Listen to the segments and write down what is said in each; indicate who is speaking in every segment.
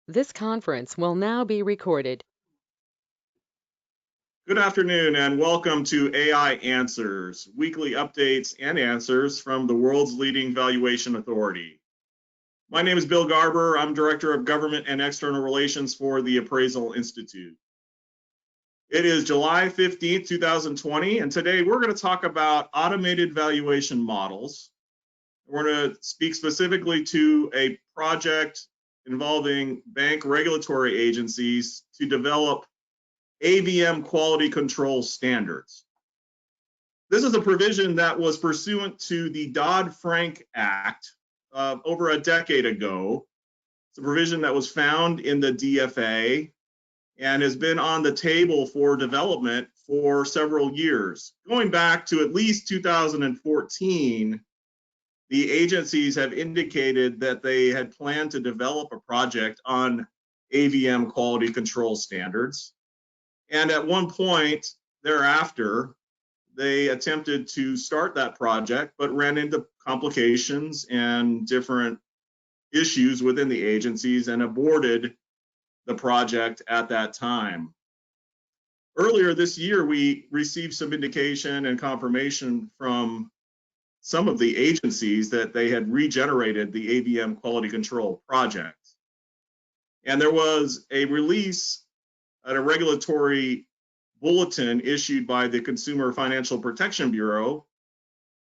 Speaker 1: This conference will now be recorded.
Speaker 2: Good afternoon and welcome to AI Answers, weekly updates and answers from the world's leading valuation authority. My name is Bill Garber. I'm Director of Government and External Relations for the Appraisal Institute. It is July 15th, 2020, and today we're going to talk about automated valuation models. We're going to speak specifically to a project involving bank regulatory agencies to develop AVM quality control standards. This is a provision that was pursuant to the Dodd Frank Act over a decade ago. It's a provision that was found in the DFA and has been on the table for development for several years. Going back to at least 2014, the agencies have indicated that they had planned to develop a project on AVM quality control standards. And at one point thereafter, they attempted to start that project, but ran into complications and different issues within the agencies and aborted the project at that time. Earlier this year, we received some indication and confirmation from some of the agencies that they had regenerated the AVM quality control project. And there was a release at a regulatory bulletin issued by the Consumer Financial Protection Bureau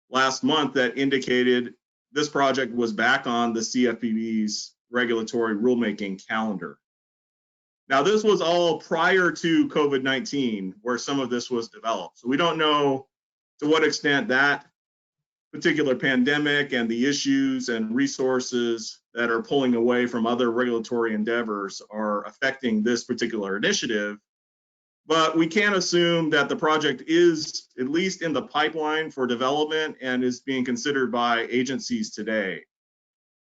Speaker 2: last month that indicated this project was back on the CFPB's regulatory rulemaking calendar. Now, this was all prior to COVID-19, where some of this was developed. So we don't know to what extent that particular pandemic and the issues and resources that are pulling away from other regulatory endeavors are affecting this particular initiative. But we can assume that the project is at least in the pipeline for development and is being considered by agencies today.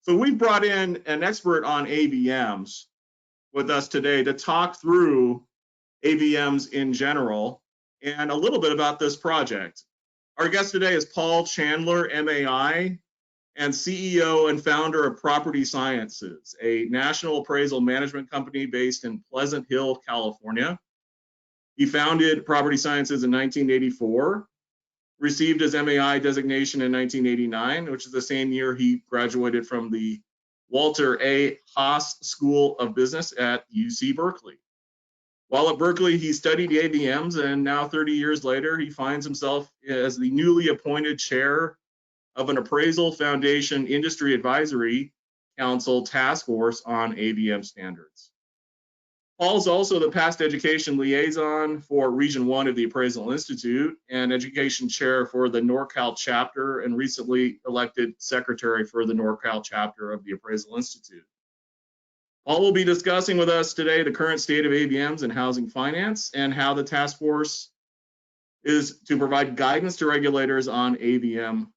Speaker 2: So we've brought in an expert on AVMs with us today to talk through AVMs in general and a little bit about this project. Our guest today is Paul Chandler, MAI, and CEO and founder of Property Sciences, a national appraisal management company based in Pleasant Hill, California. He founded Property Sciences in 1984, received his MAI designation in 1989, which is the same year he graduated from the Walter A. Haas School of Business at UC Berkeley. While at Berkeley, he studied AVMs, and now 30 years later, he finds himself as the newly appointed chair of an Appraisal Foundation Industry Advisory Council task force on AVM standards. Paul's also the past education liaison for Region 1 of the Appraisal Institute and education chair for the NorCal chapter, and recently elected secretary for the NorCal chapter of the Appraisal Institute. Paul will be discussing with us today the current state of AVMs and housing finance and how the task force is to provide guidance to regulators on AVM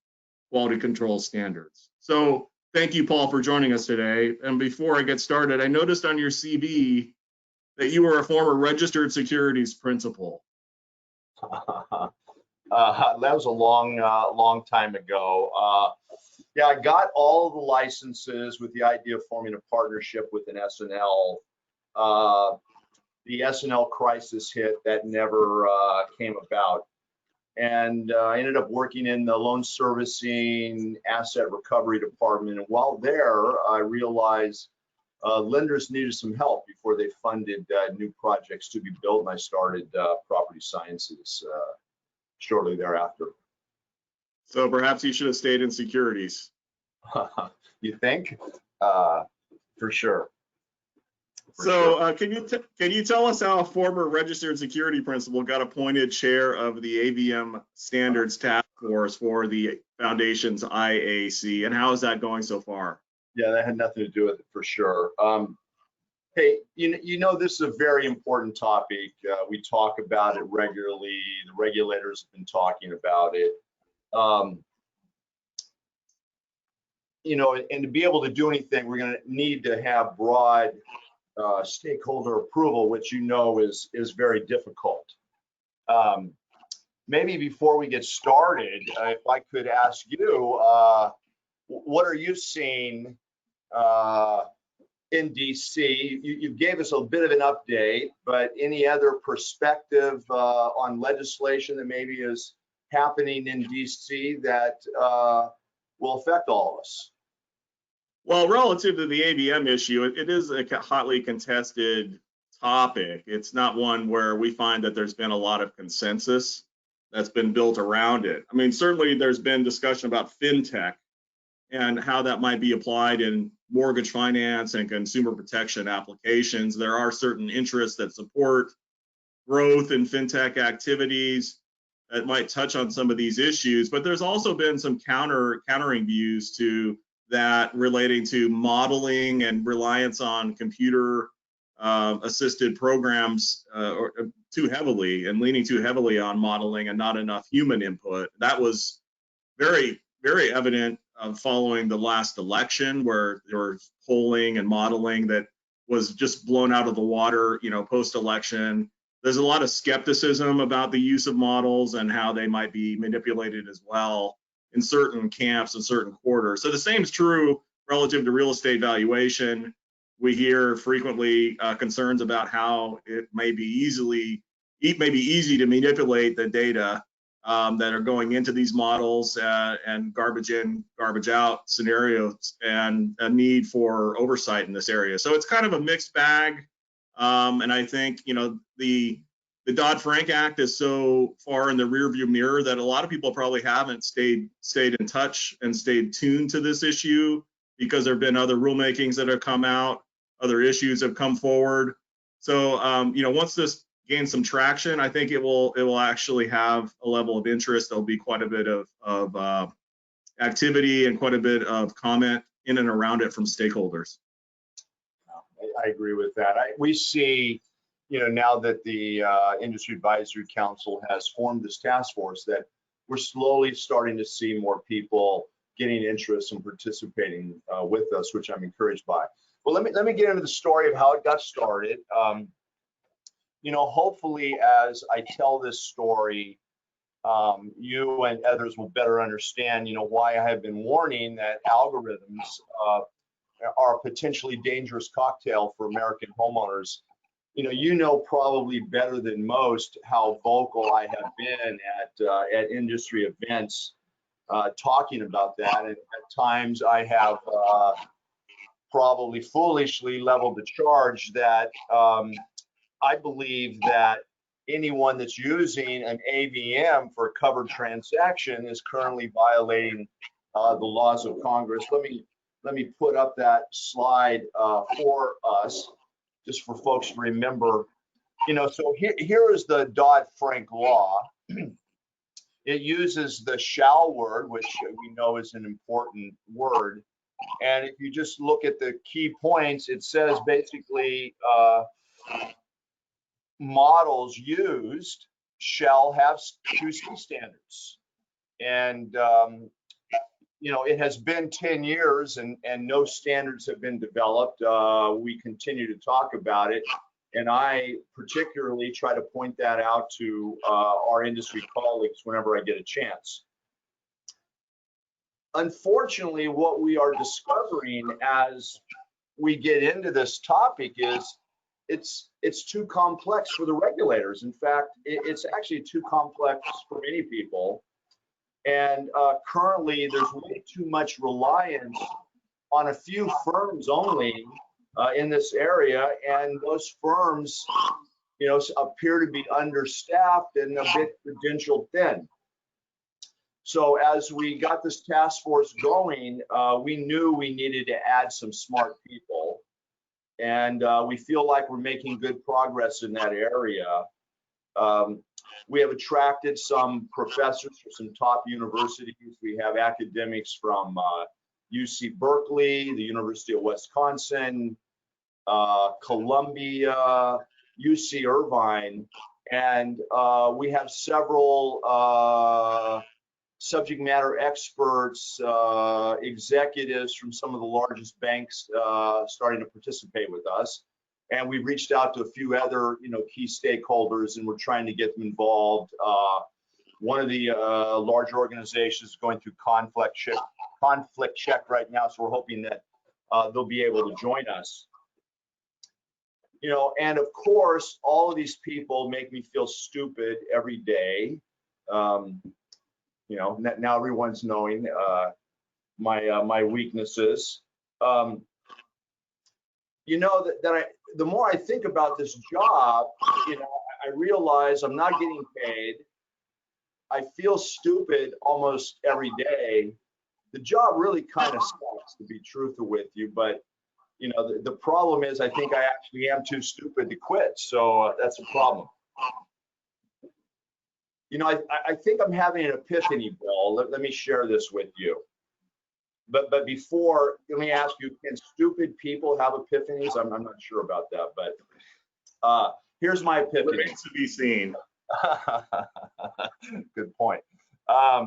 Speaker 2: quality control standards. So thank you, Paul, for joining us today. And before I get started, I noticed on your CV that you were a former registered securities principal.
Speaker 3: That was a long time ago. Yeah, I got all of the licenses with the idea of forming a partnership with an S&L. The S&L crisis hit, that never came about. And I ended up working in the loan servicing asset recovery department. And while there, I realized lenders needed some help before they funded new projects to be built. And I started Property Sciences shortly thereafter.
Speaker 2: So perhaps you should have stayed in securities.
Speaker 3: You think? For sure.
Speaker 2: Can you tell us how a former registered security principal got appointed chair of the AVM standards task force for the foundation's IAC, and how is that going so far?
Speaker 3: Yeah, that had nothing to do with it for sure. Hey, you know, this is a very important topic. We talk about it regularly. The regulators have been talking about it. You know, and to be able to do anything, we're going to need to have broad stakeholder approval, which you know is very difficult. Maybe before we get started, if I could ask you, what are you seeing in DC. You gave us a bit of an update, but any other perspective on legislation that maybe is happening in DC that will affect all of us?
Speaker 2: Well, relative to the ABM issue, it is a hotly contested topic. It's not one where we find that there's been a lot of consensus that's been built around it. I mean, certainly there's been discussion about fintech and how that might be applied in mortgage finance and consumer protection applications. There are certain interests that support growth in fintech activities that might touch on some of these issues, but there's also been some countering views to that relating to modeling and reliance on computer assisted programs too heavily and leaning too heavily on modeling and not enough human input. That was very, very evident following the last election, where there was polling and modeling that was just blown out of the water, post-election. There's a lot of skepticism about the use of models and how they might be manipulated as well in certain camps and certain quarters. So the same is true relative to real estate valuation. We hear frequently concerns about how it may be easy to manipulate the data that are going into these models and garbage in, garbage out scenarios, and a need for oversight in this area. So it's kind of a mixed bag. And I think, the Dodd Frank Act is so far in the rearview mirror that a lot of people probably haven't stayed in touch and stayed tuned to this issue, because there have been other rulemakings that have come out, other issues have come forward. So, once this gains some traction, I think it will actually have a level of interest. There'll be quite a bit of activity and quite a bit of comment in and around it from stakeholders.
Speaker 3: I agree with that. We see, now that the Industry Advisory Council has formed this task force, that we're slowly starting to see more people getting interest and participating with us, which I'm encouraged by. Well, let me get into the story of how it got started. Hopefully, as I tell this story, you and others will better understand, why I have been warning that algorithms are a potentially dangerous cocktail for American homeowners. Probably better than most how vocal I have been at industry events talking about that. And at times I have probably foolishly leveled the charge that I believe that anyone that's using an AVM for a covered transaction is currently violating the laws of Congress. Let me put up that slide for us, just for folks to remember. So here is the Dodd Frank law. It uses the shall word, which we know is an important word. And if you just look at the key points, it says basically models used shall have QC standards. And it has been 10 years and no standards have been developed. We continue to talk about it. And I particularly try to point that out to our industry colleagues whenever I get a chance. Unfortunately, what we are discovering as we get into this topic is it's too complex for the regulators. In fact, it's actually too complex for many people. And currently, there's way too much reliance on a few firms only in this area, and those firms, appear to be understaffed and a bit credential thin. So as we got this task force going, we knew we needed to add some smart people, and we feel like we're making good progress in that area. We have attracted some professors from some top universities. We have academics from UC Berkeley, the University of Wisconsin, Columbia, UC Irvine, and we have several subject matter experts, executives from some of the largest banks starting to participate with us. And we've reached out to a few other, key stakeholders, and we're trying to get them involved. One of the larger organizations is going through conflict check right now, so we're hoping that they'll be able to join us. And of course, all of these people make me feel stupid every day. Now everyone's knowing my weaknesses. The more I think about this job, I realize I'm not getting paid. I feel stupid almost every day. The job really kind of sucks, to be truthful with you, but the problem is I think I actually am too stupid to quit, so that's a problem. I think I'm having an epiphany, Bill. Let me share this with you. But before, let me ask you, can stupid people have epiphanies? I'm not sure about that, but here's my epiphany.
Speaker 2: Remains to be seen.
Speaker 3: Good point. I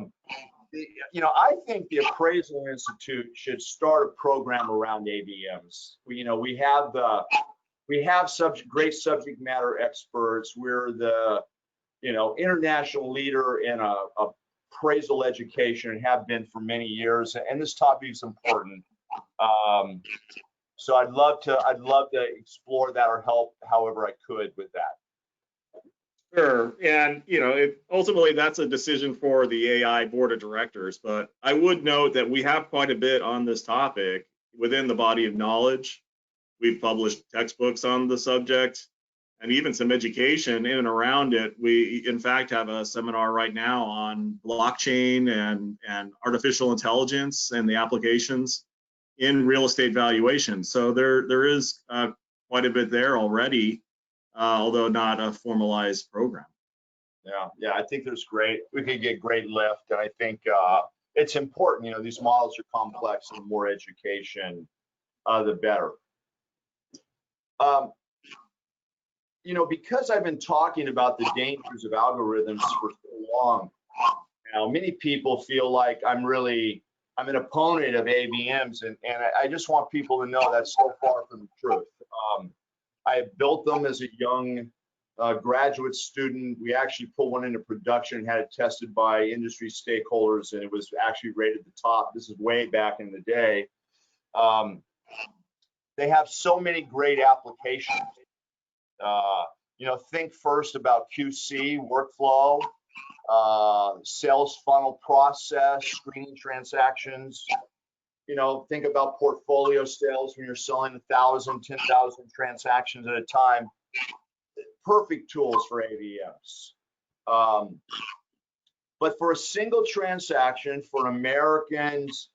Speaker 3: think the Appraisal Institute should start a program around AVMs. We have great subject matter experts. We're the international leader in appraisal education and have been for many years, and this topic is important. So I'd love to explore that or help however I could with that.
Speaker 2: Sure, and ultimately that's a decision for the AI board of directors. But I would note that we have quite a bit on this topic within the body of knowledge. We've published textbooks on the subject, and even some education in and around it. We, in fact, have a seminar right now on blockchain and artificial intelligence and the applications in real estate valuation. So there is quite a bit there already, although not a formalized program.
Speaker 3: Yeah, I think we could get great lift, and I think it's important. These models are complex, and the more education, the better. Because I've been talking about the dangers of algorithms for so long now, many people feel like I'm an opponent of AVMs, and I just want people to know that's so far from the truth. I built them as a young graduate student. We actually put one into production and had it tested by industry stakeholders, and it was actually rated the top. This is way back in the day. They have so many great applications. Think first about QC, workflow, sales funnel process, screening transactions. Think about portfolio sales when you're selling 1,000, 10,000 transactions at a time. Perfect tools for AVMs. But for a single transaction, for an American's,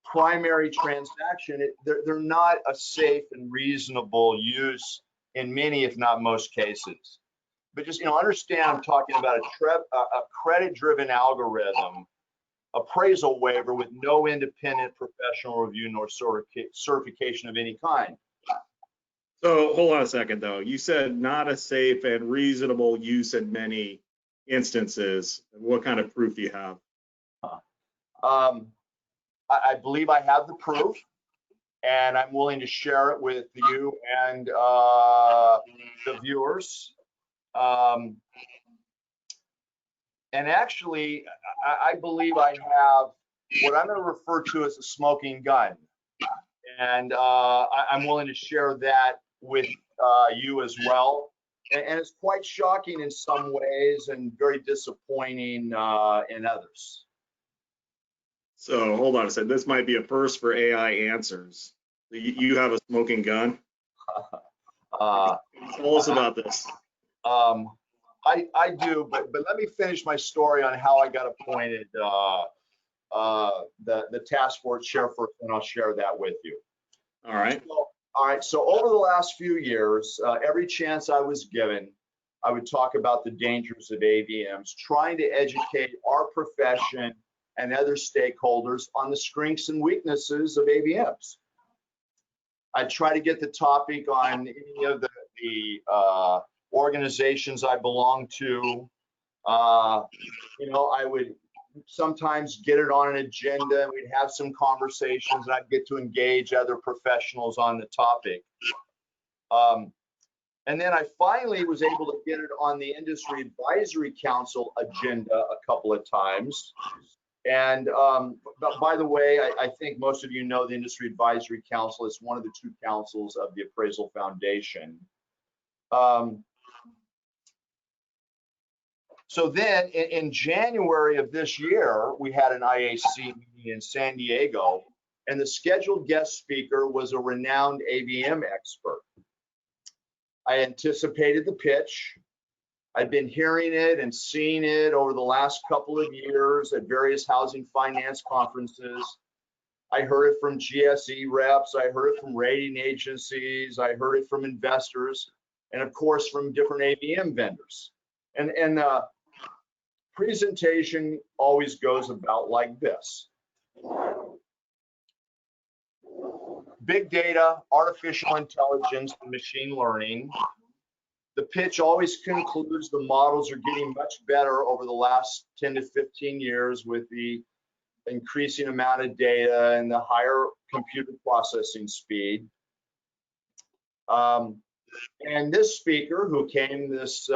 Speaker 3: primary transaction, they're not a safe and reasonable use in many, if not most cases. But just understand, I'm talking about a credit-driven algorithm, appraisal waiver with no independent professional review nor certification of any kind.
Speaker 2: So hold on a second, though. You said not a safe and reasonable use in many instances. What kind of proof do you have?
Speaker 3: I believe I have the proof, and I'm willing to share it with you and the viewers. And actually, I believe I have what I'm going to refer to as a smoking gun. And I'm willing to share that with you as well. And it's quite shocking in some ways and very disappointing in others.
Speaker 2: So hold on a second. This might be a first for AI answers. You have a smoking gun? Tell us about this.
Speaker 3: I do, but let me finish my story on how I got appointed the task force chair first, and I'll share that with you.
Speaker 2: All right.
Speaker 3: So over the last few years, every chance I was given, I would talk about the dangers of AVMs, trying to educate our profession and other stakeholders on the strengths and weaknesses of AVMs. I'd try to get the topic on any of the organizations I belong to. I would sometimes get it on an agenda, and we'd have some conversations, and I'd get to engage other professionals on the topic. And then I finally was able to get it on the Industry Advisory Council agenda a couple of times. And but by the way, I think most of you know the Industry Advisory Council is one of the two councils of the Appraisal Foundation. So then in January of this year, we had an IAC meeting in San Diego, and the scheduled guest speaker was a renowned AVM expert. I anticipated the pitch. I've been hearing it and seeing it over the last couple of years at various housing finance conferences. I heard it from GSE reps, I heard it from rating agencies, I heard it from investors, and of course from different AVM vendors. And the presentation always goes about like this. Big data, artificial intelligence, and machine learning. The pitch always concludes the models are getting much better over the last 10 to 15 years with the increasing amount of data and the higher computer processing speed. And this speaker who came this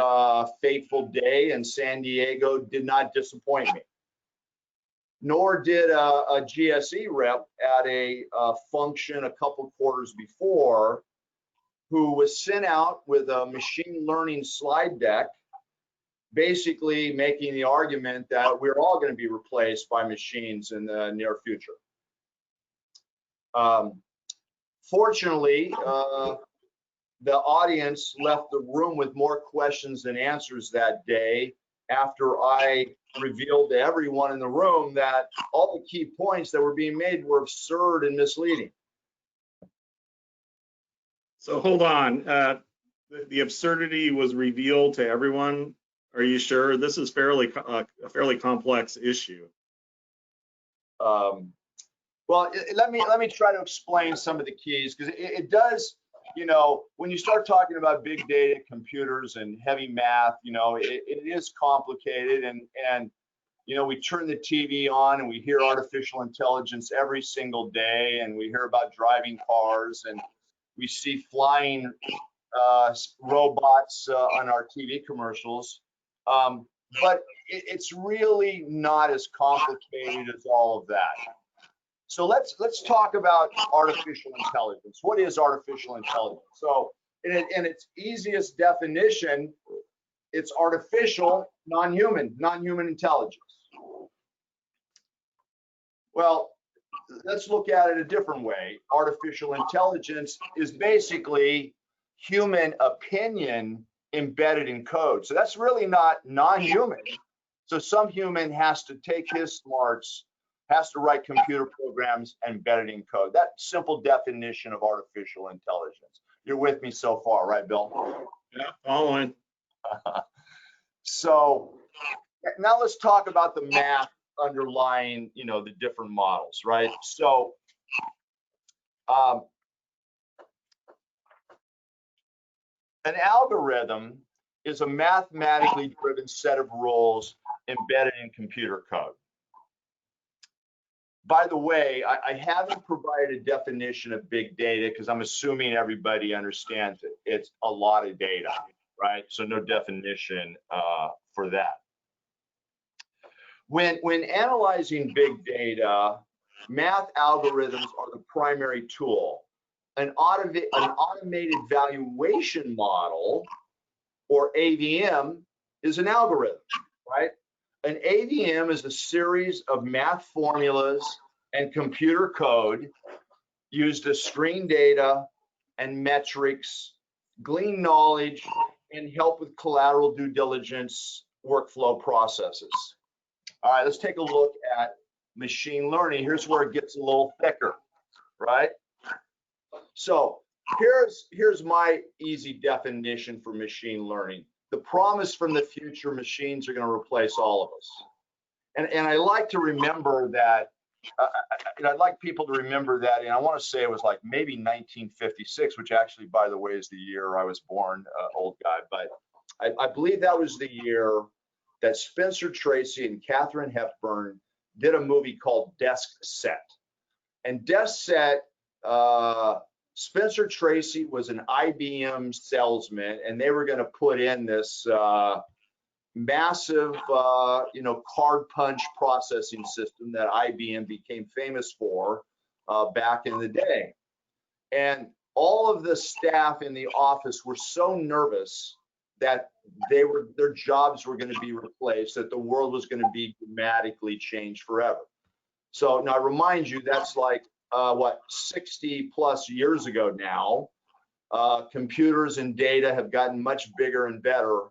Speaker 3: fateful day in San Diego did not disappoint me. Nor did a GSE rep at a function a couple quarters before, who was sent out with a machine learning slide deck, basically making the argument that we're all going to be replaced by machines in the near future. Fortunately, the audience left the room with more questions than answers that day after I revealed to everyone in the room that all the key points that were being made were absurd and misleading.
Speaker 2: So hold on, the absurdity was revealed to everyone. Are you sure? This is a fairly complex issue.
Speaker 3: Well, let me try to explain some of the keys, because it does, you know, when you start talking about big data, computers, and heavy math, you know, it is complicated, and you know, we turn the TV on and we hear artificial intelligence every single day, and we hear about driving cars, and we see flying robots on our TV commercials. But it's really not as complicated as all of that. So let's talk about artificial intelligence. What is artificial intelligence? So in its easiest definition, it's artificial, non-human intelligence. Well, let's look at it a different way. Artificial intelligence is basically human opinion embedded in code. So that's really not non-human. So some human has to take his smarts, has to write computer programs embedded in code. That simple definition of artificial intelligence. You're with me so far, right, Bill?
Speaker 2: Yeah, following.
Speaker 3: So now let's talk about the math underlying, you know, the different models, right? So an algorithm is a mathematically driven set of rules embedded in computer code. By the way, I haven't provided a definition of big data because I'm assuming everybody understands it. It's a lot of data, right? So no definition for that. When analyzing big data, math algorithms are the primary tool. An automated valuation model, or AVM, is an algorithm, right? An AVM is a series of math formulas and computer code used to screen data and metrics, glean knowledge, and help with collateral due diligence workflow processes. All right, let's take a look at machine learning. Here's where it gets a little thicker, right? So here's my easy definition for machine learning. The promise from the future: machines are going to replace all of us. And I like to remember that, I'd like people to remember that, and I want to say it was like maybe 1956, which actually, by the way, is the year I was born, old guy. But I believe that was the year that Spencer Tracy and Katharine Hepburn did a movie called Desk Set. And Desk Set, Spencer Tracy was an IBM salesman, and they were going to put in this massive, card punch processing system that IBM became famous for back in the day. And all of the staff in the office were so nervous that their jobs were going to be replaced, that the world was going to be dramatically changed forever. So now I remind you, that's like, 60 plus years ago now. Computers and data have gotten much bigger and better.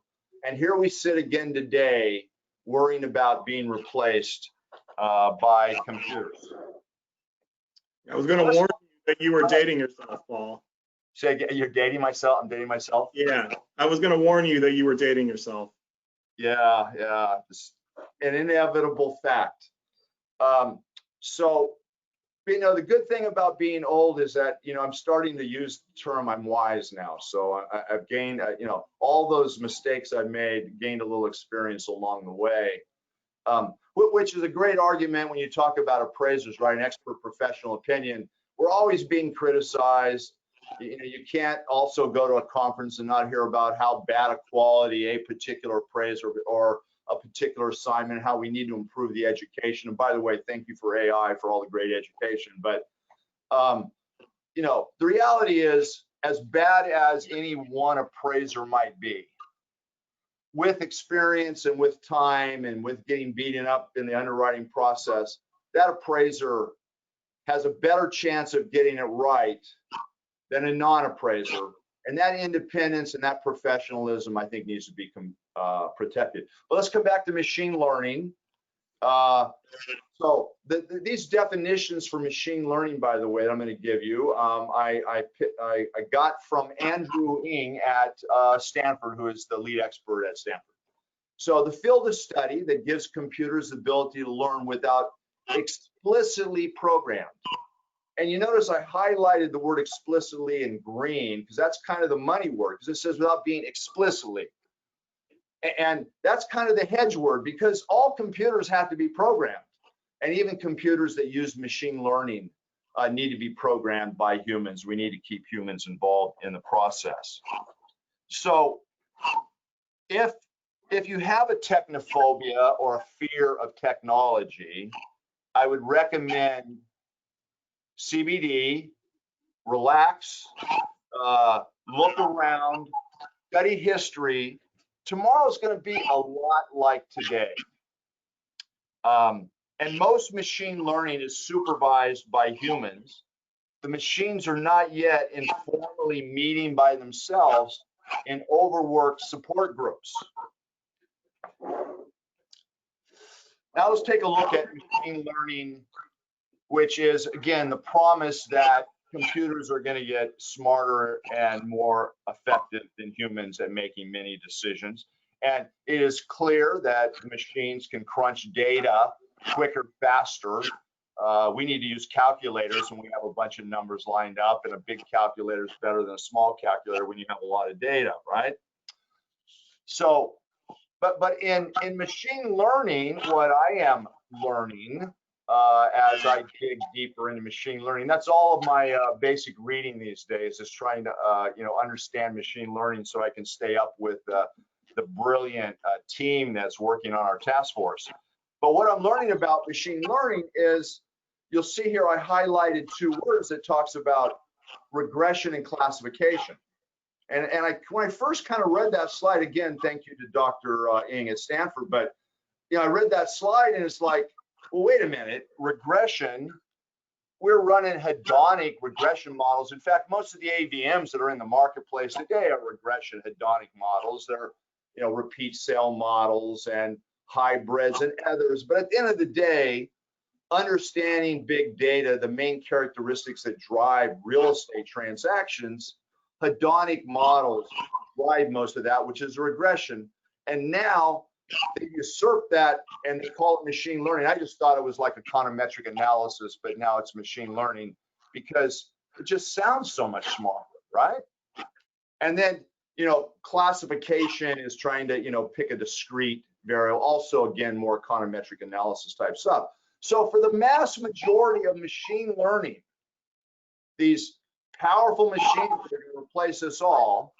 Speaker 3: And here we sit again today worrying about being replaced by computers.
Speaker 2: I was going to warn you that you were dating yourself, Paul.
Speaker 3: Say, you're dating myself? I'm dating myself?
Speaker 2: Yeah, I was going to warn you that you were dating yourself.
Speaker 3: Yeah, it's an inevitable fact. So, the good thing about being old is that, I'm starting to use the term I'm wise now. So I've gained, all those mistakes I've made, gained a little experience along the way, which is a great argument when you talk about appraisers, right? An expert professional opinion. We're always being criticized. You can't also go to a conference and not hear about how bad a quality a particular appraiser or a particular assignment, how we need to improve the education. And by the way, thank you for AI for all the great education. But, the reality is, as bad as any one appraiser might be, with experience and with time and with getting beaten up in the underwriting process, that appraiser has a better chance of getting it right than a non-appraiser. And that independence and that professionalism, I think, needs to be protected. But let's come back to machine learning. So these definitions for machine learning, by the way, that I'm going to give you, I got from Andrew Ng at Stanford, who is the lead expert at Stanford. So the field of study that gives computers the ability to learn without explicitly programmed. And you notice I highlighted the word explicitly in green because that's kind of the money word, because it says without being explicitly. And that's kind of the hedge word, because all computers have to be programmed. And even computers that use machine learning need to be programmed by humans. We need to keep humans involved in the process. So if you have a technophobia or a fear of technology, I would recommend CBD, relax, look around, study history. Tomorrow's going to be a lot like today. And most machine learning is supervised by humans. The machines are not yet informally meeting by themselves in overworked support groups. Now let's take a look at machine learning, which is, again, the promise that computers are going to get smarter and more effective than humans at making many decisions. And it is clear that machines can crunch data quicker, faster. We need to use calculators when we have a bunch of numbers lined up, and a big calculator is better than a small calculator when you have a lot of data, right? So, but in machine learning, what I am learning as I dig deeper into machine learning, that's all of my basic reading these days, is trying to understand machine learning so I can stay up with the brilliant team that's working on our task force. But what I'm learning about machine learning is, you'll see here I highlighted two words that talks about regression and classification. And when I first kind of read that slide, again, thank you to Dr. Ng at Stanford, but I read that slide and it's like, well, wait a minute, regression, we're running hedonic regression models. In fact, most of the AVMs that are in the marketplace today are regression hedonic models. They're repeat sale models and hybrids and others. But at the end of the day, understanding big data, the main characteristics that drive real estate transactions, hedonic models drive most of that, which is regression. And now they usurp that and they call it machine learning. I just thought it was like econometric analysis, but now it's machine learning because it just sounds so much smarter, right? And then, classification is trying to, pick a discrete variable, also, again, more econometric analysis type stuff. So for the mass majority of machine learning, these powerful machines that are going to replace us all,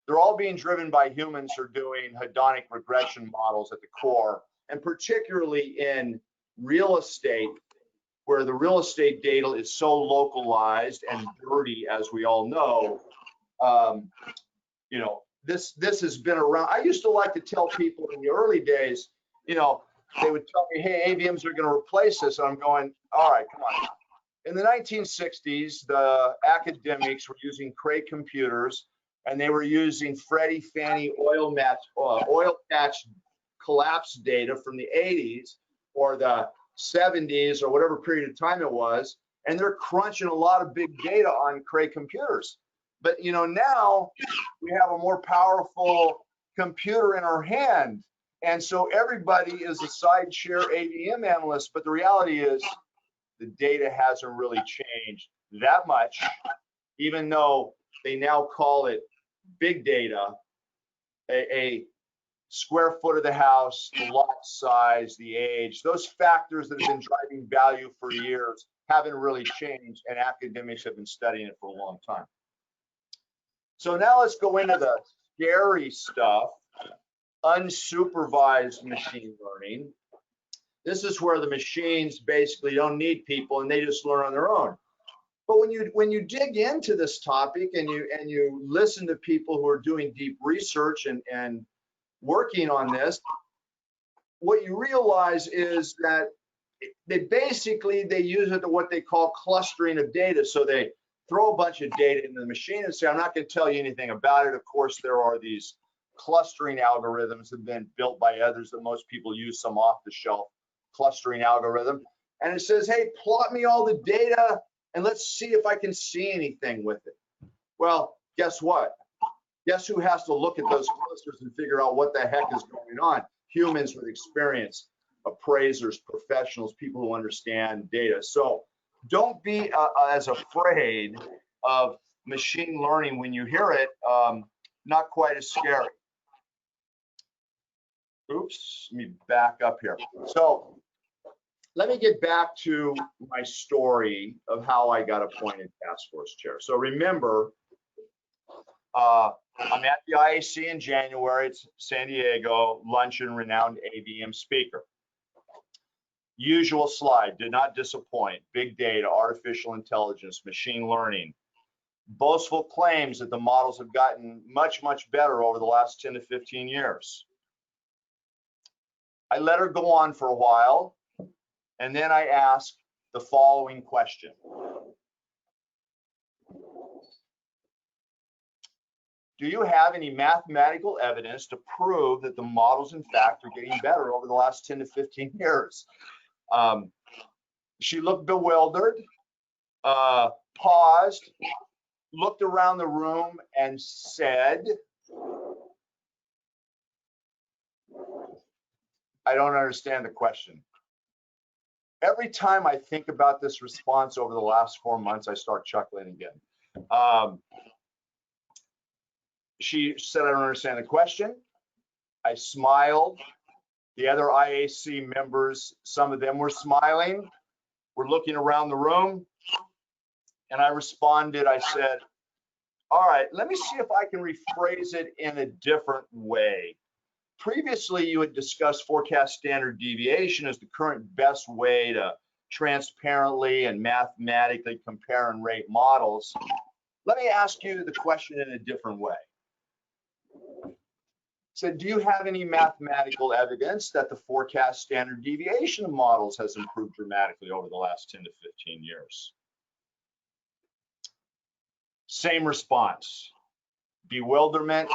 Speaker 3: They're all being driven by humans who are doing hedonic regression models at the core, and particularly in real estate, where the real estate data is so localized and dirty, as we all know. You know, this has been around. I used to like to tell people in the early days, you know, they would tell me, hey, AVMs are going to replace this. And I'm going, all right, come on. In the 1960s, the academics were using Cray computers, and they were using Freddie Fannie oil patch collapse data from the 80s or the 70s or whatever period of time it was, and they're crunching a lot of big data on Cray computers. But you know, now we have a more powerful computer in our hand, and so everybody is a side chair AVM analyst. But the reality is, the data hasn't really changed that much, even though they now call it big data. A square foot of the house, the lot size, the age, those factors that have been driving value for years haven't really changed, and academics have been studying it for a long time. So now let's go into the scary stuff, unsupervised machine learning. This is where the machines basically don't need people and they just learn on their own. But when you dig into this topic and you listen to people who are doing deep research and working on this, what you realize is that they use it to what they call clustering of data. So they throw a bunch of data into the machine and say, I'm not going to tell you anything about it. Of course, there are these clustering algorithms that have been built by others that most people use, some off-the-shelf clustering algorithm. And it says, hey, plot me all the data and let's see if I can see anything with it. Well, guess what? Guess who has to look at those clusters and figure out what the heck is going on? Humans with experience, appraisers, professionals, people who understand data. So don't be as afraid of machine learning when you hear it, not quite as scary. Oops, let me back up here. So let me get back to my story of how I got appointed task force chair. So remember, I'm at the IAC in January. It's San Diego, luncheon, renowned AVM speaker. Usual slide, did not disappoint. Big data, artificial intelligence, machine learning. Boastful claims that the models have gotten much, much better over the last 10 to 15 years. I let her go on for a while, and then I asked the following question. Do you have any mathematical evidence to prove that the models, in fact, are getting better over the last 10 to 15 years? She looked bewildered, paused, looked around the room and said, I don't understand the question. Every time I think about this response over the last 4 months, I start chuckling again. She said, I don't understand the question. I smiled. The other IAC members, some of them were smiling. We're looking around the room. And I responded, I said, all right, let me see if I can rephrase it in a different way. Previously, you had discussed forecast standard deviation as the current best way to transparently and mathematically compare and rate models. Let me ask you the question in a different way. So do you have any mathematical evidence that the forecast standard deviation of models has improved dramatically over the last 10 to 15 years? Same response, bewilderment,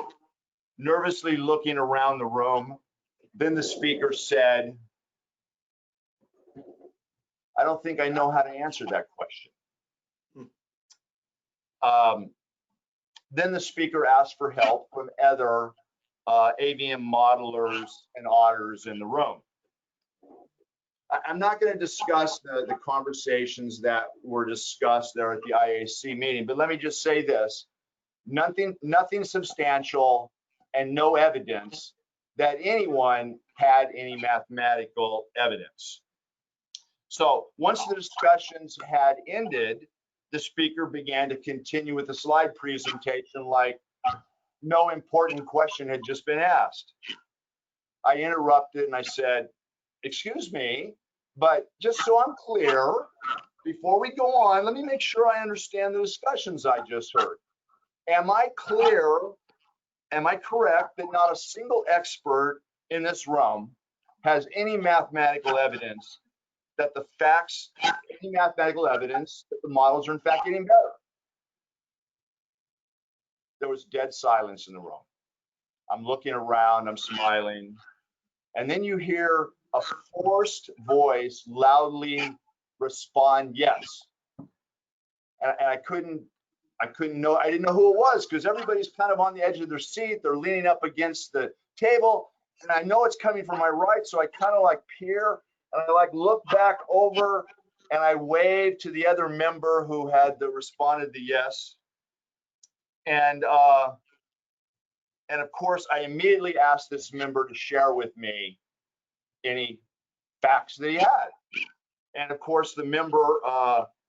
Speaker 3: nervously looking around the room. Then the speaker said, I don't think I know how to answer that question. Then the speaker asked for help from other AVM modelers and auditors in the room. I'm not going to discuss the conversations that were discussed there at the IAC meeting, but let me just say this. Nothing substantial and no evidence that anyone had any mathematical evidence. So once the discussions had ended, the speaker began to continue with the slide presentation like, no important question had just been asked. I interrupted and I said, excuse me, but just so I'm clear, before we go on, let me make sure I understand the discussions I just heard. Am I clear, am I correct that not a single expert in this realm has any mathematical evidence that the facts, any mathematical evidence that the models are in fact getting better? There was dead silence in the room. I'm looking around, I'm smiling, and then you hear a forced voice loudly respond, yes. And I didn't know who it was, because everybody's kind of on the edge of their seat. They're leaning up against the table, and I know it's coming from my right, so I kind of like peer, and I like look back over, and I wave to the other member who had responded to yes. And of course, I immediately asked this member to share with me any facts that he had. And of course, the member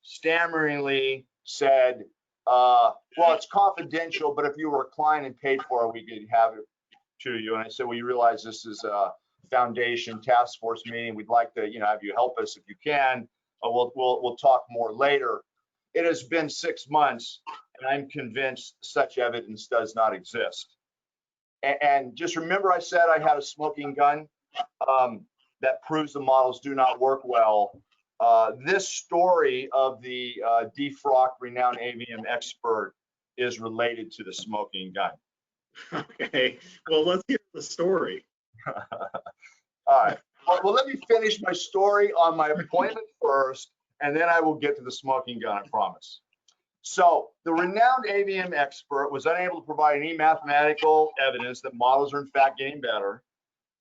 Speaker 3: stammeringly said, well, it's confidential, but if you were a client and paid for it, we could have it to you. And I said, well, you realize this is a foundation task force meeting. We'd like to, have you help us if you can. We'll talk more later. It has been 6 months, and I'm convinced such evidence does not exist. And just remember, I said I had a smoking gun that proves the models do not work well. This story of the defrocked renowned AVM expert is related to the smoking gun.
Speaker 2: Okay, well, let's hear the story.
Speaker 3: All right, well, let me finish my story on my appointment first, and then I will get to the smoking gun, I promise. So the renowned AVM expert was unable to provide any mathematical evidence that models are in fact getting better,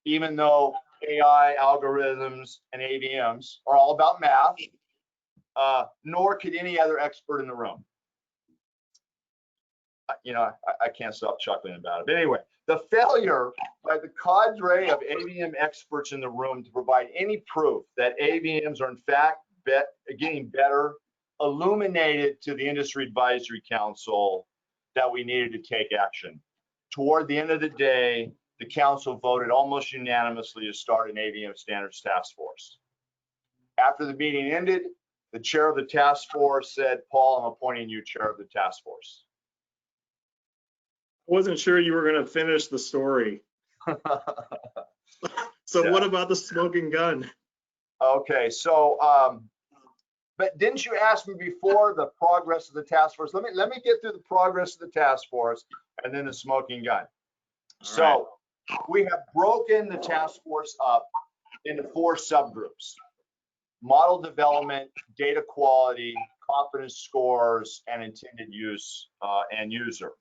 Speaker 3: even though AI algorithms and AVMs are all about math, nor could any other expert in the room. I can't stop chuckling about it. But anyway, the failure by the cadre of AVM experts in the room to provide any proof that AVMs are in fact getting better illuminated to the Industry Advisory Council that we needed to take action. Toward the end of the day, the council voted almost unanimously to start an AVM standards task force. After the meeting ended, the chair of the task force said, Paul, I'm appointing you chair of the task force.
Speaker 2: I wasn't sure you were going to finish the story. So yeah. What about the smoking gun?
Speaker 3: Okay, so, but didn't you ask me before the progress of the task force? Let me get through the progress of the task force and then the smoking gun. So we have broken the task force up into 4 subgroups: model development, data quality, confidence scores, and intended use and user.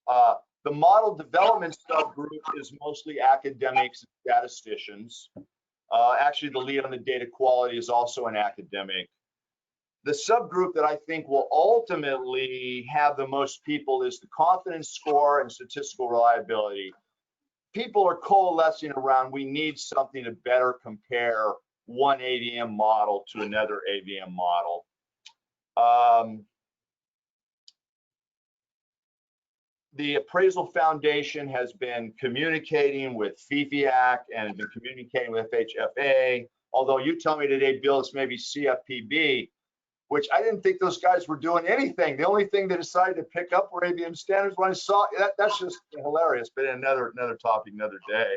Speaker 3: The model development subgroup is mostly academics and statisticians. Actually, the lead on the data quality is also an academic. The subgroup that I think will ultimately have the most people is the confidence score and statistical reliability. People are coalescing around, we need something to better compare one AVM model to another AVM model. The Appraisal Foundation has been communicating with FIFIAC and has been communicating with FHFA, although you tell me today, Bill, it's maybe CFPB, which I didn't think those guys were doing anything. The only thing they decided to pick up were AVM standards. When I saw that's just hilarious, but another topic, another day.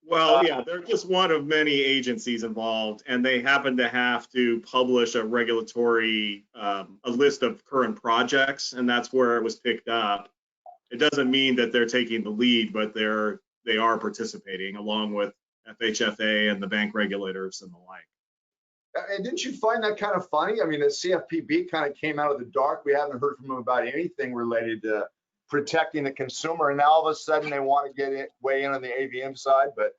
Speaker 2: Well, yeah, they're just one of many agencies involved, and they happen to have to publish a regulatory, a list of current projects, and that's where it was picked up. It doesn't mean that they're taking the lead, but they are participating along with FHFA and the bank regulators and the like.
Speaker 3: And didn't you find that kind of funny? I mean, the CFPB kind of came out of the dark. We haven't heard from them about anything related to protecting the consumer, and now all of a sudden they want to weigh in on the AVM side, but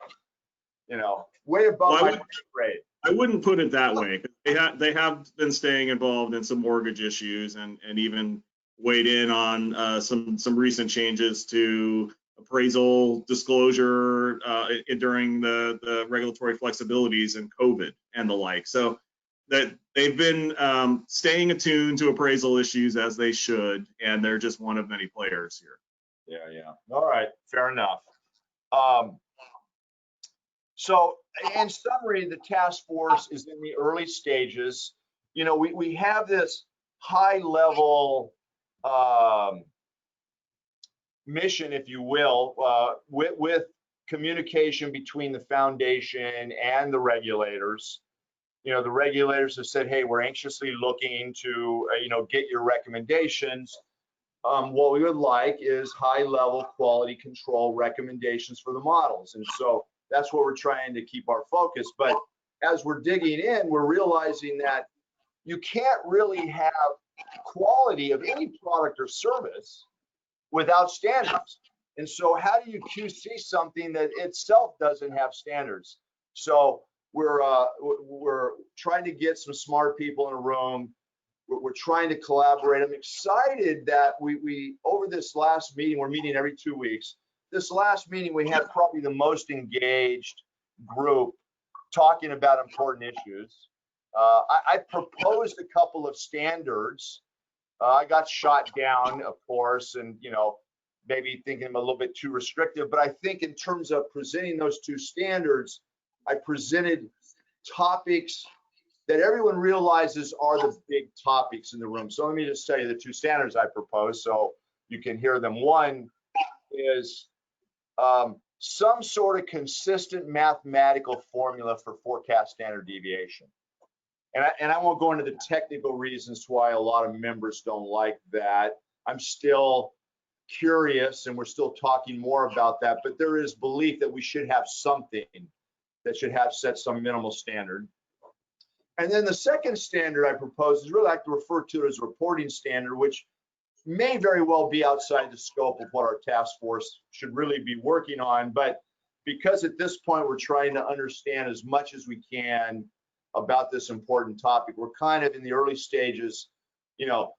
Speaker 3: way above my grade.
Speaker 2: I wouldn't put it that way. They have been staying involved in some mortgage issues and even weighed in on some recent changes to appraisal disclosure during the regulatory flexibilities and COVID and the like. So that they've been staying attuned to appraisal issues as they should, and they're just one of many players here.
Speaker 3: Yeah. All right, fair enough. So in summary, the task force is in the early stages. You know, we have this high level mission, if you will, with communication between the foundation and the regulators. You know, the regulators have said, hey, we're anxiously looking to, get your recommendations. What we would like is high level quality control recommendations for the models. And so that's what we're trying to keep our focus. But as we're digging in, we're realizing that you can't really have quality of any product or service without standards. And so how do you QC something that itself doesn't have standards? So we're trying to get some smart people in a room. We're trying to collaborate. I'm excited that we over this last meeting, we're meeting every 2 weeks. This last meeting, we had probably the most engaged group talking about important issues. I proposed a couple of standards. I got shot down, of course, and maybe thinking I'm a little bit too restrictive. But I think in terms of presenting those two standards, I presented topics that everyone realizes are the big topics in the room. So let me just tell you the two standards I proposed so you can hear them. One is some sort of consistent mathematical formula for forecast standard deviation. And I won't go into the technical reasons why a lot of members don't like that. I'm still curious, and we're still talking more about that, but there is belief that we should have something that should have set some minimal standard. And then the second standard I propose is really I like to refer to it as a reporting standard, which may very well be outside the scope of what our task force should really be working on. But because at this point we're trying to understand as much as we can about this important topic, we're kind of in the early stages,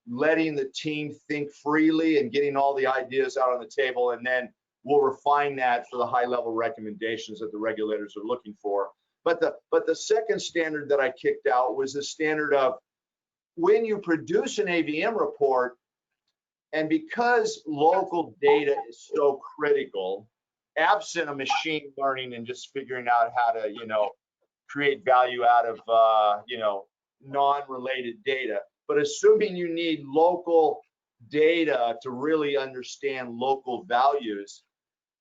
Speaker 3: letting the team think freely and getting all the ideas out on the table, and then we'll refine that for the high level recommendations that the regulators are looking for. But the second standard that I kicked out was the standard of when you produce an AVM report, and because local data is so critical, absent a machine learning and just figuring out how to, create value out of, non-related data, but assuming you need local data to really understand local values,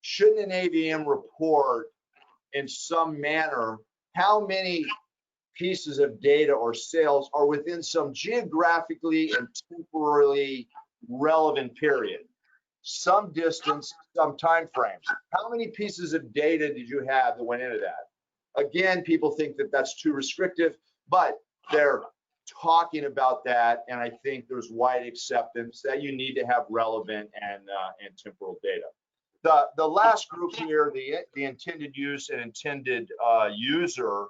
Speaker 3: shouldn't an AVM report in some manner how many pieces of data or sales are within some geographically and temporally relevant period, some distance, some time frames? How many pieces of data did you have that went into that? Again, people think that that's too restrictive, but they're talking about that, and I think there's wide acceptance that you need to have relevant and temporal data. The last group here, the intended use and intended user,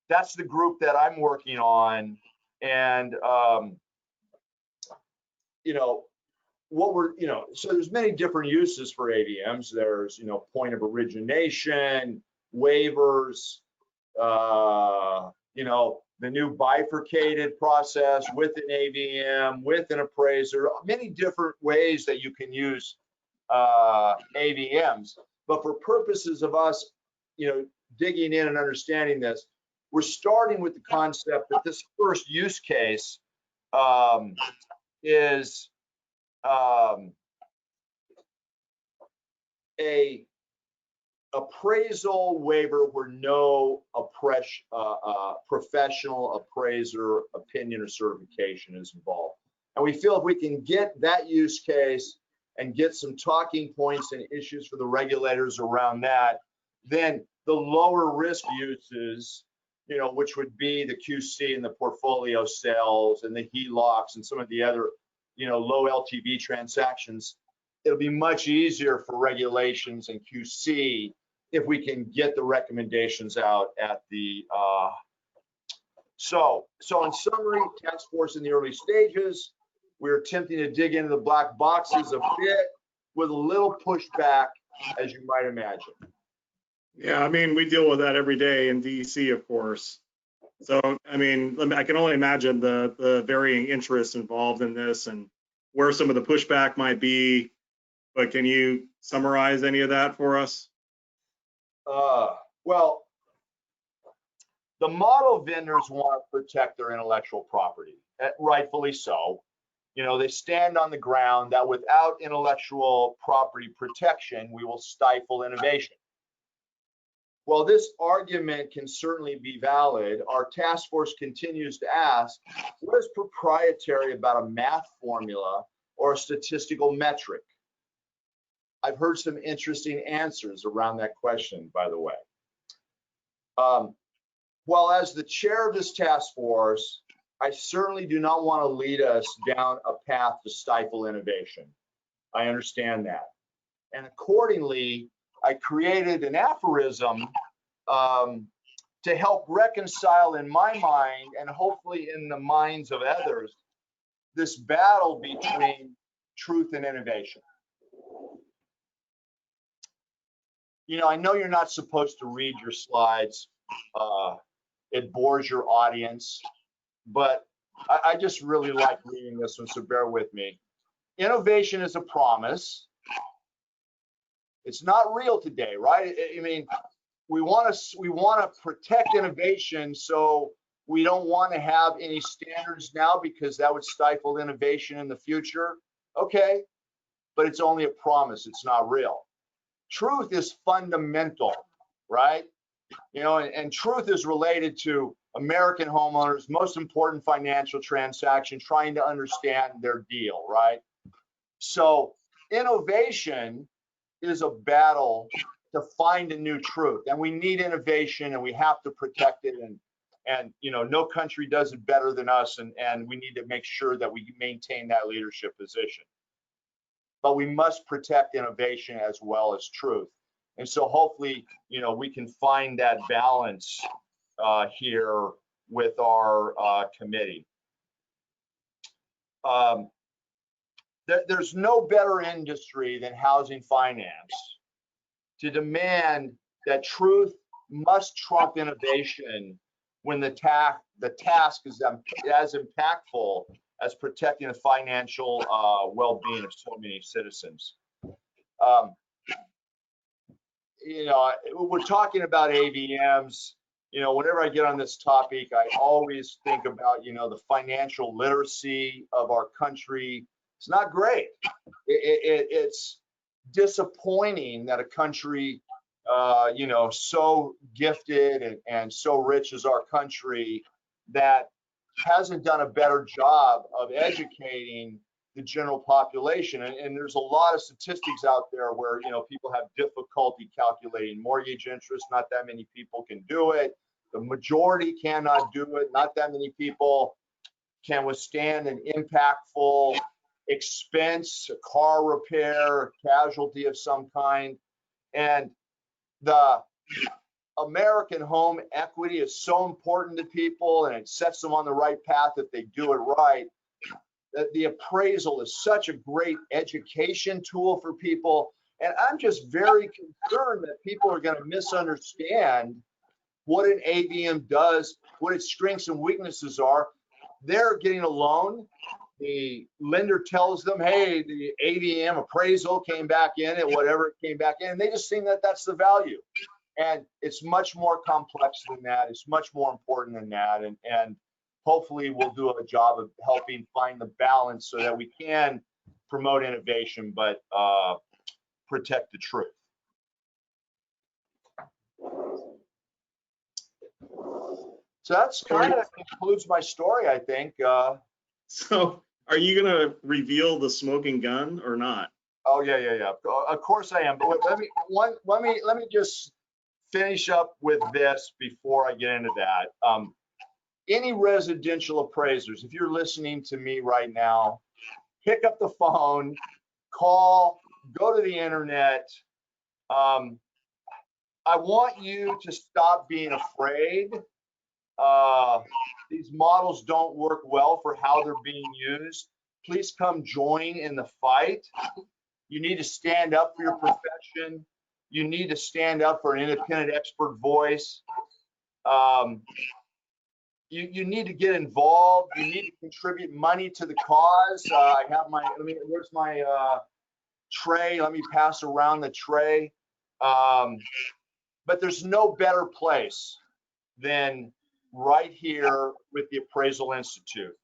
Speaker 3: that's the group that I'm working on. And so there's many different uses for AVMs. There's point of origination, waivers, the new bifurcated process with an AVM, with an appraiser, many different ways that you can use AVMs. But for purposes of us, digging in and understanding this, we're starting with the concept that this first use case is a appraisal waiver where no professional appraiser opinion or certification is involved. And we feel if we can get that use case and get some talking points and issues for the regulators around that, then the lower risk uses, which would be the QC and the portfolio sales and the HELOCs and some of the other, low LTV transactions, it'll be much easier for regulations and QC if we can get the recommendations out at the so in summary, task force in the early stages. We're attempting to dig into the black boxes a bit with a little pushback, as you might imagine.
Speaker 2: Yeah, I mean, we deal with that every day in DC, of course. So, I mean, I can only imagine the varying interests involved in this, and where some of the pushback might be, but can you summarize any of that for us?
Speaker 3: Well, the model vendors want to protect their intellectual property, rightfully so. You know, they stand on the ground that without intellectual property protection, we will stifle innovation. While this argument can certainly be valid, our task force continues to ask, what is proprietary about a math formula or a statistical metric? I've heard some interesting answers around that question, by the way. Well, as the chair of this task force, I certainly do not want to lead us down a path to stifle innovation. I understand that. And accordingly, I created an aphorism to help reconcile in my mind, and hopefully in the minds of others, this battle between truth and innovation. You know, I know you're not supposed to read your slides. It bores your audience, but I just really like reading this one, so bear with me. Innovation is a promise. It's not real today, right? I mean, we want to protect innovation, so we don't want to have any standards now because that would stifle innovation in the future. Okay, but it's only a promise. It's not real. Truth is fundamental, right? You know, and truth is related to American homeowners' most important financial transaction, trying to understand their deal, right? So innovation is a battle to find a new truth, and we need innovation, and we have to protect it. And you know, no country does it better than us, and we need to make sure that we maintain that leadership position. But we must protect innovation as well as truth. And so hopefully, you know, we can find that balance here with our committee. There's no better industry than housing finance to demand that truth must trump innovation when the task is as impactful as protecting the financial well-being of so many citizens. You know, we're talking about AVMs. You know, whenever I get on this topic, I always think about, you know, the financial literacy of our country. It's not great. It's disappointing that a country, you know, so gifted and so rich as our country, that hasn't done a better job of educating the general population. And there's a lot of statistics out there where, you know, people have difficulty calculating mortgage interest. Not that many people can do it. The majority cannot do it. Not that many people can withstand an impactful expense, a car repair, casualty of some kind. And the American home equity is so important to people, and it sets them on the right path if they do it right. That the appraisal is such a great education tool for people. And I'm just very concerned that people are going to misunderstand what an AVM does, what its strengths and weaknesses are. They're getting a loan. The lender tells them, hey, the AVM appraisal came back in at whatever it came back in, and they just think that that's the value. And it's much more complex than that. It's much more important than that. And hopefully we'll do a job of helping find the balance so that we can promote innovation, but protect the truth. So that's kind of concludes my story, I think.
Speaker 2: So are you going to reveal the smoking gun or not?
Speaker 3: Oh, yeah. Of course I am. But let me just finish up with this before I get into that. Any residential appraisers, if you're listening to me right now, pick up the phone, call, go to the internet. I want you to stop being afraid. These models don't work well for how they're being used. Please come join in the fight. You need to stand up for your profession. You need to stand up for an independent expert voice. you need to get involved. You need to contribute money to the cause. I have my, where's my tray? Let me pass around the tray. But there's no better place than right here with the Appraisal Institute.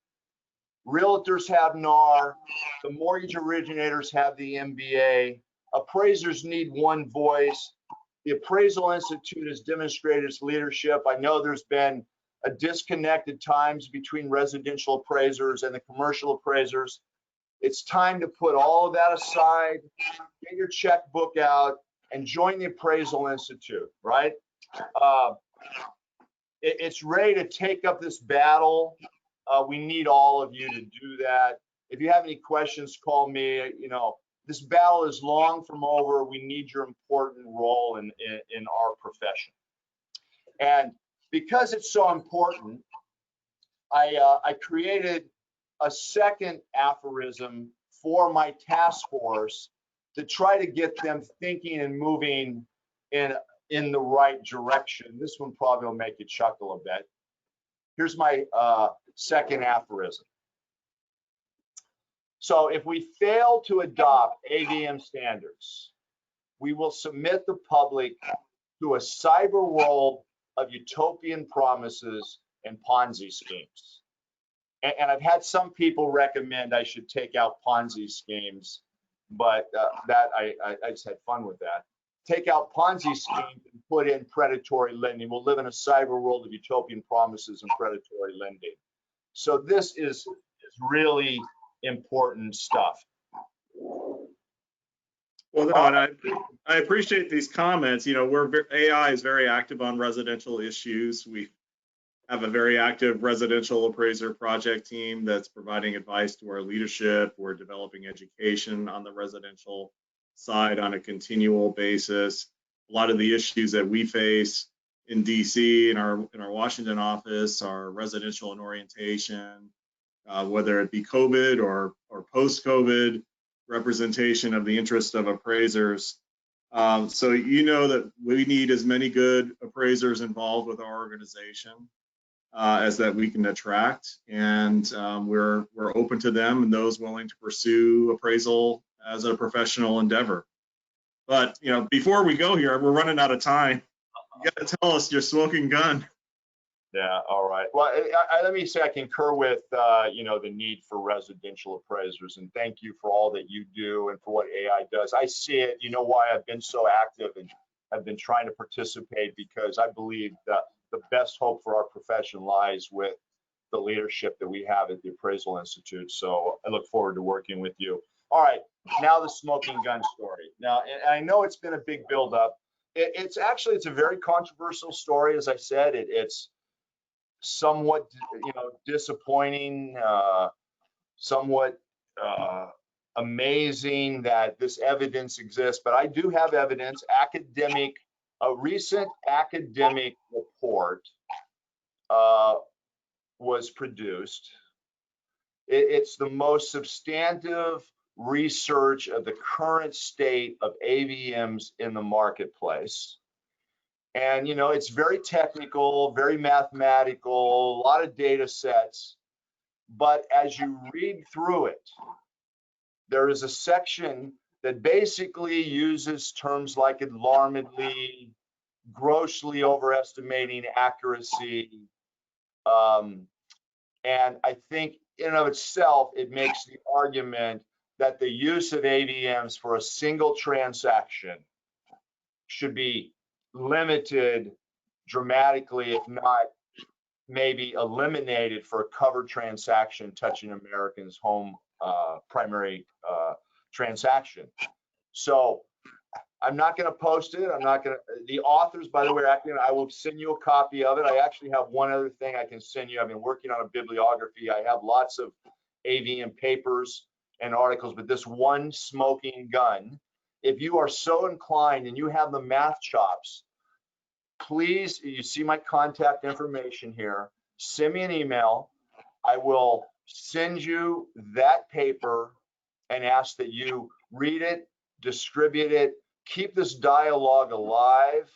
Speaker 3: Realtors have NAR, the mortgage originators have the MBA. Appraisers need one voice. The Appraisal Institute has demonstrated its leadership. I know there's been a disconnect at times between residential appraisers and the commercial appraisers. It's time to put all of that aside, get your checkbook out, and join the Appraisal Institute, right? It's ready to take up this battle. We need all of you to do that. If you have any questions, call me. You know, this battle is long from over. We need your important role in our profession. And because it's so important, I created a second aphorism for my task force to try to get them thinking and moving in the right direction. This one probably will make you chuckle a bit. Here's my second aphorism. So if we fail to adopt AVM standards, we will submit the public to a cyber world of utopian promises and Ponzi schemes. And I've had some people recommend I should take out Ponzi schemes, but I just had fun with that. Take out Ponzi schemes and put in predatory lending. We'll live in a cyber world of utopian promises and predatory lending. So this is really important stuff.
Speaker 2: Well, no, and I appreciate these comments. You know, AI is very active on residential issues. We have a very active residential appraiser project team that's providing advice to our leadership. We're developing education on the residential side on a continual basis. A lot of the issues that we face in DC in our Washington office are residential and orientation, whether it be COVID or post-COVID representation of the interest of appraisers. So you know that we need as many good appraisers involved with our organization as that we can attract, and we're open to them and those willing to pursue appraisal as a professional endeavor. But you know, before we go here, we're running out of time. You got to tell us your smoking gun.
Speaker 3: Yeah, all right. Well, let me say I concur with you know, the need for residential appraisers, and thank you for all that you do and for what AI does. I see it. You know why I've been so active and have been trying to participate, because I believe that the best hope for our profession lies with the leadership that we have at the Appraisal Institute. So I look forward to working with you. All right, now the smoking gun story. Now, and I know it's been a big buildup. It's a very controversial story. As I said, it's somewhat, you know, disappointing, somewhat amazing that this evidence exists, but I do have evidence. A recent academic report was produced. It's the most substantive research of the current state of AVMs in the marketplace. And, you know, it's very technical, very mathematical, a lot of data sets. But as you read through it, there is a section that basically uses terms like alarmingly, grossly overestimating accuracy. And I think in and of itself, it makes the argument that the use of AVMs for a single transaction should be limited dramatically, if not maybe eliminated, for a covered transaction touching Americans' home primary transaction. So I'm not going to post it. I'm not going to. The authors, by the way, I will send you a copy of it. I actually have one other thing I can send you. I've been working on a bibliography. I have lots of AVM papers and articles, but this one smoking gun, if you are so inclined and you have the math chops, please, you see my contact information here, send me an email. I will send you that paper and ask that you read it, distribute it, keep this dialogue alive.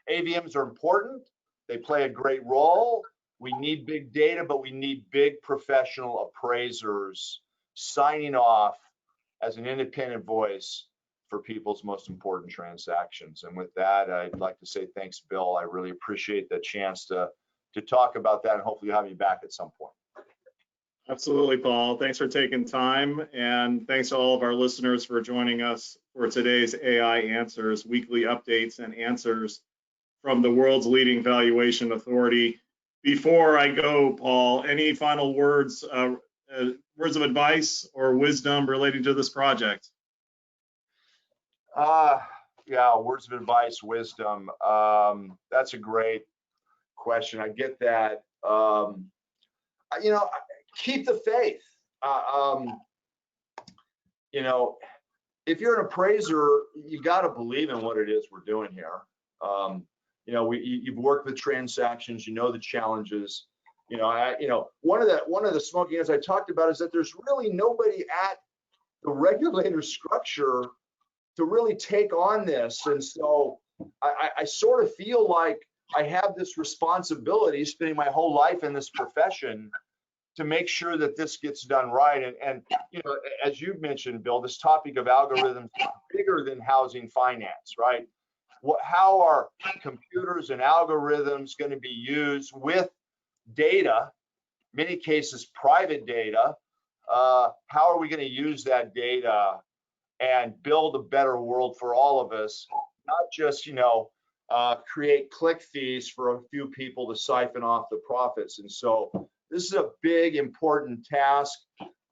Speaker 3: AVMs are important. They play a great role. We need big data, but we need big professional appraisers signing off as an independent voice for people's most important transactions. And with that, I'd like to say thanks, Bill. I really appreciate the chance to talk about that, and hopefully have you back at some point.
Speaker 2: Absolutely, Paul. Thanks for taking time, and thanks to all of our listeners for joining us for today's AI Answers, weekly updates and answers from the world's leading valuation authority. Before I go, Paul, any final words, words of advice or wisdom relating to this project?
Speaker 3: Yeah, words of advice, wisdom. That's a great question. I get that. You know, keep the faith. You know, if you're an appraiser, you got to believe in what it is we're doing here. You know, you've worked with transactions, you know the challenges. You know, one of the smoking areas I talked about is that there's really nobody at the regulator structure to really take on this, and so I sort of feel like I have this responsibility, spending my whole life in this profession, to make sure that this gets done right. And you know, as you've mentioned, Bill, this topic of algorithms is bigger than housing finance, right? How are computers and algorithms going to be used with data, many cases private data? How are we going to use that data and build a better world for all of us, not just, you know, create click fees for a few people to siphon off the profits? And so this is a big, important task.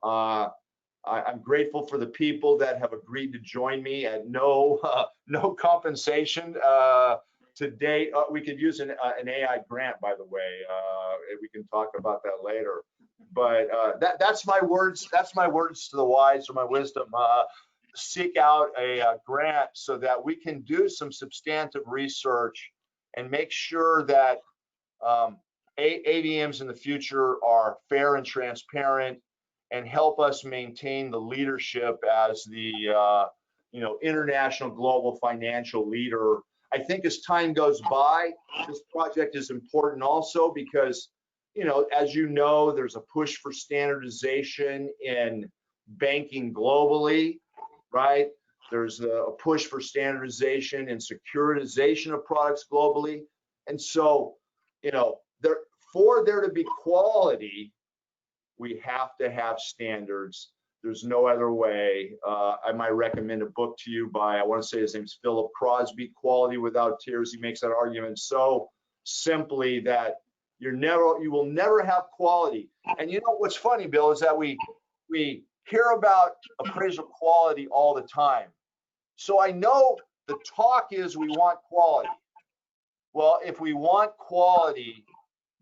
Speaker 3: I'm grateful for the people that have agreed to join me at no compensation to date. We could use an AI grant, by the way. We can talk about that later. But that's my words. That's my words to the wise, or my wisdom. Seek out a grant so that we can do some substantive research and make sure that AVMs in the future are fair and transparent, and help us maintain the leadership as the you know, international global financial leader. I think as time goes by, this project is important also because, you know, as you know, there's a push for standardization in banking globally, right? There's a push for standardization and securitization of products globally. And so, you know, for there to be quality, we have to have standards. There's no other way. I might recommend a book to you by, I want to say his name's Philip Crosby, Quality Without Tears. He makes that argument so simply that you will never have quality. And you know what's funny, Bill, is that we hear about appraisal quality all the time. So I know the talk is we want quality. Well, if we want quality,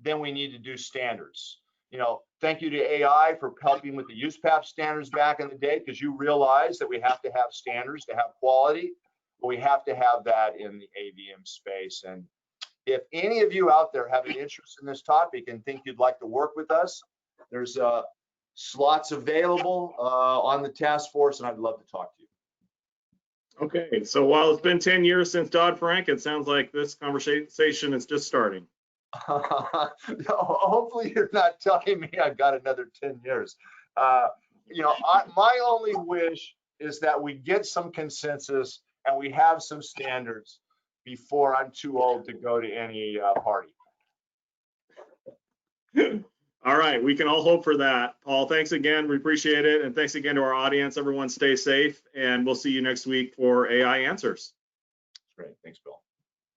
Speaker 3: then we need to do standards. You know, thank you to AI for helping with the USPAP standards back in the day, because you realize that we have to have standards to have quality, but we have to have that in the AVM space. And if any of you out there have an interest in this topic and think you'd like to work with us, there's slots available on the task force, and I'd love to talk to you.
Speaker 2: Okay, so while it's been 10 years since Dodd Frank, it sounds like this conversation is just starting.
Speaker 3: Hopefully you're not telling me I've got another 10 years. You know, my only wish is that we get some consensus and we have some standards before I'm too old to go to any party.
Speaker 2: All right, we can all hope for that. Paul, thanks again. We appreciate it. And thanks again to our audience. Everyone stay safe, and we'll see you next week for AI Answers.
Speaker 3: Great. Thanks, Bill.